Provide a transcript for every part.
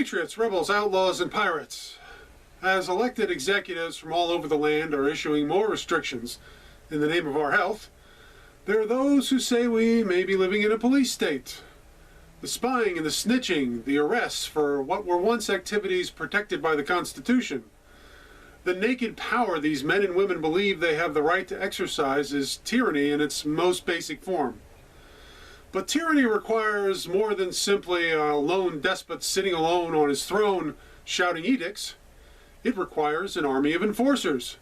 Patriots, rebels, outlaws, and pirates. As elected executives from all over the land are issuing more restrictions in the name of our health, there are those who say we may be living in a police state. The spying and the snitching, the arrests for what were once activities protected by the Constitution. The naked power these men and women believe they have the right to exercise is tyranny in its most basic form. But tyranny requires more than simply a lone despot sitting alone on his throne shouting edicts. It requires an army of enforcers.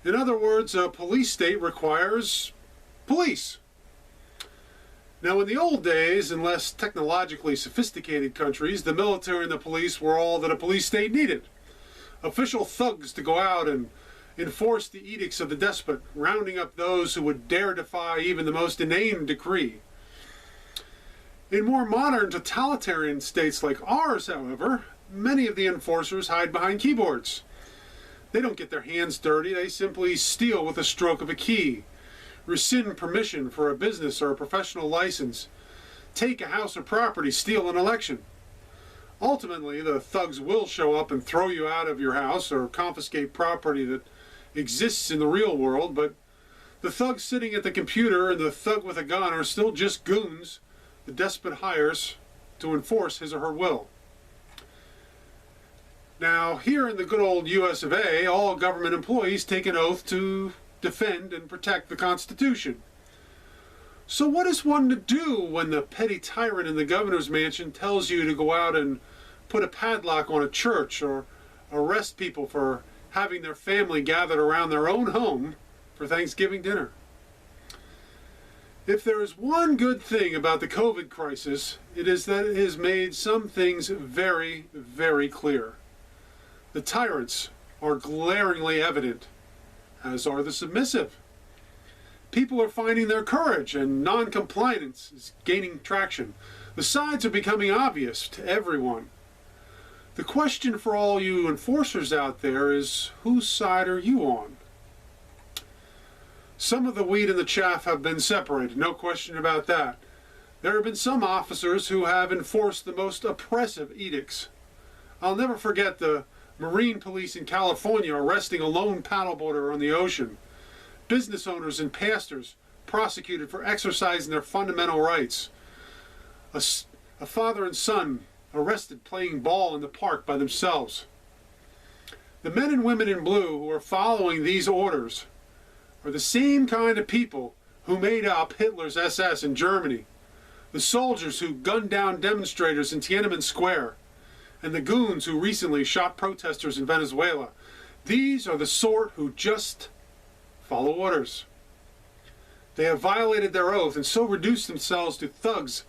In other words, a police state requires police. Now, in the old days, in less technologically sophisticated countries, the military and the police were all that a police state needed. Official thugs to go out and enforce the edicts of the despot, rounding up those who would dare defy even the most inane decree. In more modern totalitarian states like ours, however, many of the enforcers hide behind keyboards. They don't get their hands dirty, they simply steal with a stroke of a key, rescind permission for a business or a professional license, take a house or property, steal an election. Ultimately, the thugs will show up and throw you out of your house or confiscate property that exists in the real world, but the thug sitting at the computer and the thug with a gun are still just goons the despot hires to enforce his or her will. Now, here in the good old US of A, all government employees take an oath to defend and protect the Constitution. So what is one to do when the petty tyrant in the governor's mansion tells you to go out and put a padlock on a church or arrest people for having their family gathered around their own home for Thanksgiving dinner? If there is one good thing about the COVID crisis, it is that it has made some things very, very clear. The tyrants are glaringly evident, as are the submissive. People are finding their courage, and non-compliance is gaining traction. The sides are becoming obvious to everyone. The question for all you enforcers out there is, whose side are you on? Some of the wheat and the chaff have been separated, no question about that. There have been some officers who have enforced the most oppressive edicts. I'll never forget the Marine police in California arresting a lone paddleboarder on the ocean. Business owners and pastors prosecuted for exercising their fundamental rights. A father and son arrested playing ball in the park by themselves. The men and women in blue who are following these orders are the same kind of people who made up Hitler's SS in Germany, the soldiers who gunned down demonstrators in Tiananmen Square, and the goons who recently shot protesters in Venezuela. These are the sort who just follow orders. They have violated their oath and so reduced themselves to thugs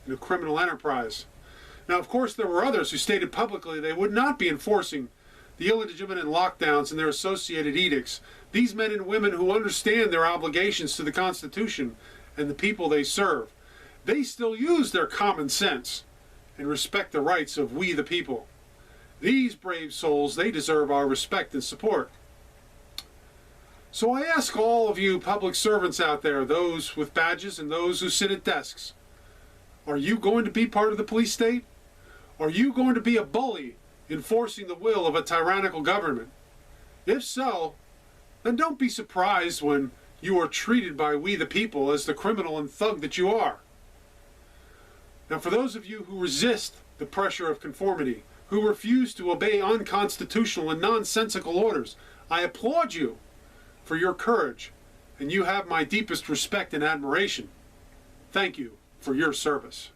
in a criminal enterprise. Now, of course, there were others who stated publicly they would not be enforcing the illegitimate lockdowns and their associated edicts. These men and women who understand their obligations to the Constitution and the people they serve, they still use their common sense and respect the rights of we the people. These brave souls, they deserve our respect and support. So I ask all of you public servants out there, those with badges and those who sit at desks, are you going to be part of the police state? Are you going to be a bully enforcing the will of a tyrannical government? If so, then don't be surprised when you are treated by we the people as the criminal and thug that you are. Now, for those of you who resist the pressure of conformity, who refuse to obey unconstitutional and nonsensical orders, I applaud you for your courage, and you have my deepest respect and admiration. Thank you for your service.